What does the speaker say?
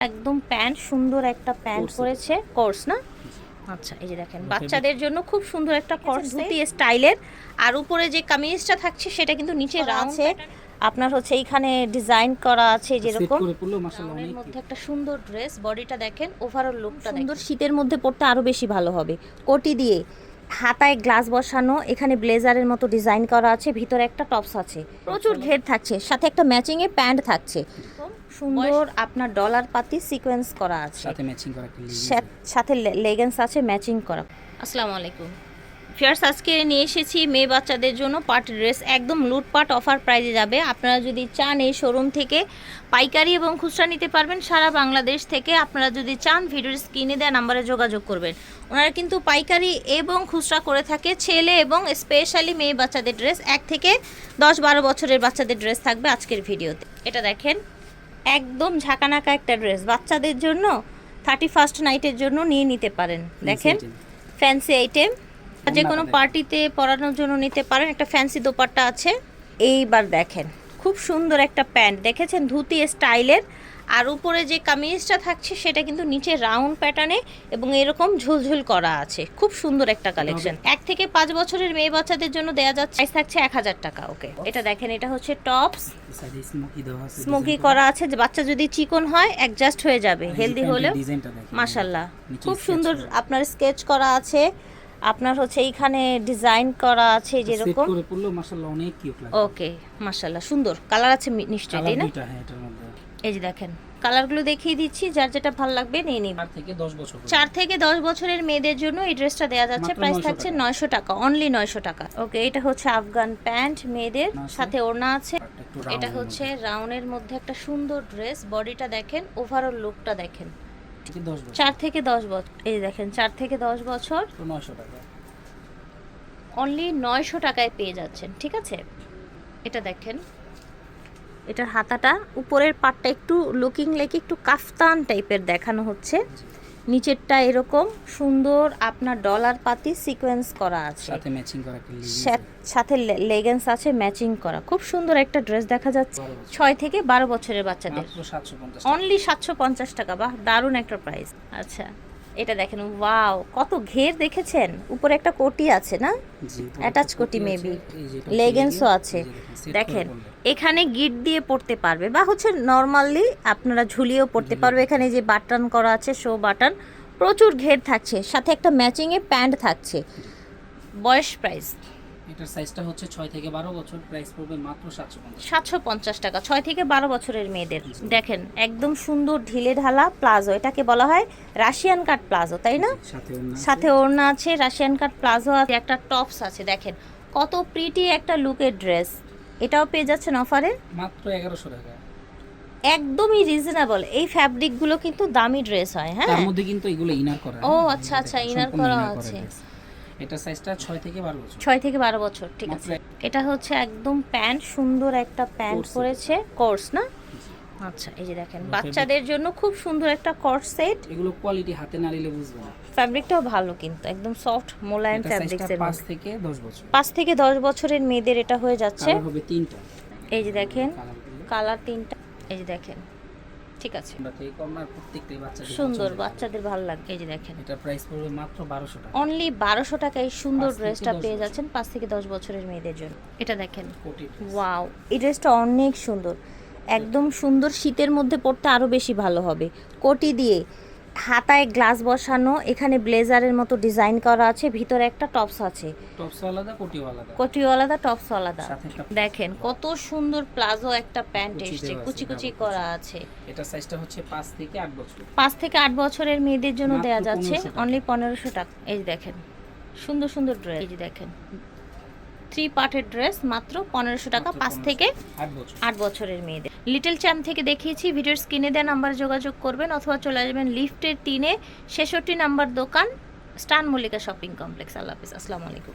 একদম প্যান্ট, সুন্দর একটা প্যান্ট পরেছে, কোর্স না? আচ্ছা, এই যে দেখেন বাচ্চাদের জন্য খুব সুন্দর একটা কোর্স ধুতি স্টাইলের। আর উপরে যে কামিজটা থাকছে সেটা কিন্তু নিচে রাউন্ড আছে, আপনার হচ্ছে এইখানে ডিজাইন করা আছে যেরকম। এর মধ্যে একটা সুন্দর ড্রেস, বডিটা দেখেন, ওভারঅল লুকটা সুন্দর। শীতের মধ্যে পরতে আরো বেশি ভালো হবে। কোটি দিয়ে হাতায় গ্লাস বসানো, এখানে ব্লেজারের মতো ডিজাইন করা আছে, ভিতরে একটা টপস আছে, প্রচুর ঘের থাকছে, সাথে একটা ম্যাচিং এ প্যান্ট থাকছে, সুন্দর আপনার ডলার পাতি সিকোয়েন্স করা আছে, সাথে ম্যাচিং করা সাথে লেগিংস আছে ম্যাচিং করা। আসসালামু আলাইকুম ফিয়ার্স, আজকে নিয়ে এসেছি মেয়ে বাচ্চাদের জন্য পার্টি ড্রেস, একদম লুটপাট অফার প্রাইজে যাবে। আপনারা যদি চান এই শোরুম থেকে পাইকারি এবং খুচরা নিতে পারবেন সারা বাংলাদেশ থেকে। আপনারা যদি চান ভিডিওর স্ক্রিনে দেওয়া নাম্বারে যোগাযোগ করবেন। ওনারা কিন্তু পাইকারি এবং খুচরা করে থাকে। ছেলে এবং স্পেশালি মেয়ে বাচ্চাদের ড্রেস, 1 থেকে 10-12 বছরের বাচ্চাদের ড্রেস থাকবে আজকের ভিডিওতে। এটা দেখেন, একদম ঝাঁকানাকা একটা ড্রেস বাচ্চাদের জন্য, 31st নাইটের জন্য নিয়ে নিতে পারেন। দেখেন ফ্যান্সি আইটেম, যে কোনো পার্টিতে পরানোর জন্য নিতে পারেন। একটা ফ্যান্সি দোপাট্টা আছে। এইবার দেখেন খুব সুন্দর একটা প্যান্ট, দেখেছেন ধুতি স্টাইলের। আর উপরে যে কামিজটা থাকছে সেটা কিন্তু নিচে রাউন্ড প্যাটার্নে এবং এরকম ঝুলঝুল করা আছে। খুব সুন্দর একটা কালেকশন। 1 থেকে 5 বছরের মেয়ে বাচ্চাদের জন্য দেওয়া যাচ্ছে, প্রাইস থাকছে 1000 টাকা। ওকে, এটা দেখেন, এটা হচ্ছে টপস, স্মোকি করা আছে। যে বাচ্চা যদি চিকন হয় অ্যাডজাস্ট হয়ে যাবে, হেলদি হলেও মাশাআল্লাহ খুব সুন্দর আপনার স্কেচ করা আছে। আপনার হচ্ছে এইখানে ডিজাইন করা আছে যেরকম, মাশাআল্লাহ অনেক কিউট লাগে। ওকে মাশাআল্লাহ, সুন্দর কালার আছে নিশ্চয়ই, তাই না? এই যে দেখেন কালারগুলো দেখিয়ে দিচ্ছি, যার যেটা ভালো লাগবে নিয়ে নিন। 4 থেকে 10 বছরের মেয়েদের জন্য এই ড্রেসটা দেওয়া যাচ্ছে, প্রাইস থাকছে 900 টাকা, অনলি 900 টাকা। ওকে, এটা হচ্ছে আফগান প্যান্ট মেয়েদের, সাথে ওড়না আছে। এটা হচ্ছে রাউন্ডের মধ্যে একটা সুন্দর ড্রেস, বডিটা দেখেন, ওভারঅল লুকটা দেখেন। 4 থেকে 10 বছর, এই দেখেন 4 থেকে 10 বছর, 900 টাকা, অনলি 900 টাকায় পেয়ে যাচ্ছেন। ঠিক আছে, এটা দেখেন, এটার হাতাটা উপরের পাটটা একটু লুকিং লাইক একটু কাফতান টাইপের দেখানো হচ্ছে, নিচেরটা এরকম সুন্দর আপনার ডলার পাতি সিকোয়েন্স করা আছে, সাথে ম্যাচিং করা সাথে লেগিংস আছে ম্যাচিং করা। খুব সুন্দর একটা ড্রেস দেখা যাচ্ছে, 6 থেকে 12 বছরের বাচ্চাদের, অনলি 750 টাকা। বাহ, দারুণ একটা প্রাইস। আচ্ছা, এটা দেখেন, ওয়াও কত ঘের, দেখেছেন উপরে একটা কোটি আছে না, অ্যাটাচ কোটি মেবি, লেগিংসও আছে। দেখেন এখানে গিট দিয়ে পড়তে পারবে, বা হচ্ছে নর্মালি আপনারা ঝুলিয়েও পড়তে পারবে। এখানে যে বাটন করা আছে, শো বাটন, প্রচুর ঘের থাকছে, সাথে একটা ম্যাচিং এ প্যান্ট থাকছে। বয়স প্রাইস, এটার সাইজটা হচ্ছে 6 থেকে 12 বছর, প্রাইস পড়বে মাত্র 750 টাকা, 6 থেকে 12 বছরের মেয়েদের। দেখেন একদম সুন্দর ঢিলে ঢালা প্লাজো, এটাকে বলা হয় রাশিয়ান কাট প্লাজো, তাই না? সাথে ওড়না আছে, রাশিয়ান কাট প্লাজো আছে, একটা টপস আছে। দেখেন কত প্রিটি একটা লুকের ড্রেস, এটাও পেয়ে যাচ্ছেন অফারে মাত্র 1100 টাকা, একদমই রিজনেবল। এই ফ্যাব্রিকগুলো কিন্তু দামি ড্রেস হয়। হ্যাঁ, তার মধ্যে কিন্তু এগুলো ইনার করা। ও আচ্ছা আচ্ছা, ইনার করা আছে। এটা সাইজটা 6 থেকে 12 বছর, 6 থেকে 12 বছর। ঠিক আছে, এটা হচ্ছে একদম প্যান্ট, সুন্দর একটা প্যান্ট পরেছে, কোর্স না? আচ্ছা, এই যে দেখেন বাচ্চাদের জন্য খুব সুন্দর একটা কর্স সেট। এগুলো কোয়ালিটি হাতে না নিলে বুঝবে না। ফ্যাব্রিকটাও ভালো কিন্তু, একদম সফট মোলায়েম ফ্যাব্রিক্সের। 5 থেকে 10 বছর, 5 থেকে 10 বছরের মেয়েদের এটা হয়ে যাচ্ছে। কালার হবে 3টা। এই যে দেখেন কালার 3টা, এই যে দেখেন। ঠিক আছে, সুন্দর, বাচ্চাদের ভালো লাগবে। এই যে দেখেন, এটা প্রাইস পড়বে মাত্র 1200 টাকা, অনলি 1200 টাকায় সুন্দর ড্রেসটা পেয়ে যাচ্ছেন 5 থেকে 10 বছরের মেয়েদের জন্য। এটা দেখেন, ওয়াও, এই ড্রেসটা অনেক সুন্দর, একদম সুন্দর। শীতের মধ্যে পরতে আরো বেশি ভালো হবে। কোটি দিয়ে হাতায় গ্লাস বসানো, এখানে ব্লেজারের মতো ডিজাইন করা আছে, ভিতরে একটা টপস আছে, টপস আলাদা, কোটিও আলাদা, কোটিও আলাদা, টপস আলাদা। দেখেন কত সুন্দর প্লাজো একটা প্যান্ট এসেছে, কুচি কুচি করা আছে। এটা সাইজটা হচ্ছে 5 থেকে 8 বছর, 5 থেকে 8 বছরের মেয়েদের জন্য দেয়া যাচ্ছে, অনলি 1500 টাকা। এই যে দেখেন সুন্দর সুন্দর ড্রেস, এই যে দেখেন 3 পার্টের ড্রেস, মাত্র 1500 টাকা, 5 থেকে 8 বছরের মেয়েদের। লিটল চ্যাম্প থেকে দেখিয়েছি, ভিডিওর স্ক্রিনে দেওয়া নাম্বার যোগাযোগ করবেন, অথবা চলে আসবেন লিফটের 3-এ 66 নাম্বার দোকান, স্টান মল্লিকা শপিং কমপ্লেক্স। আল্লাহ হাফেজ, আসসালামু আলাইকুম।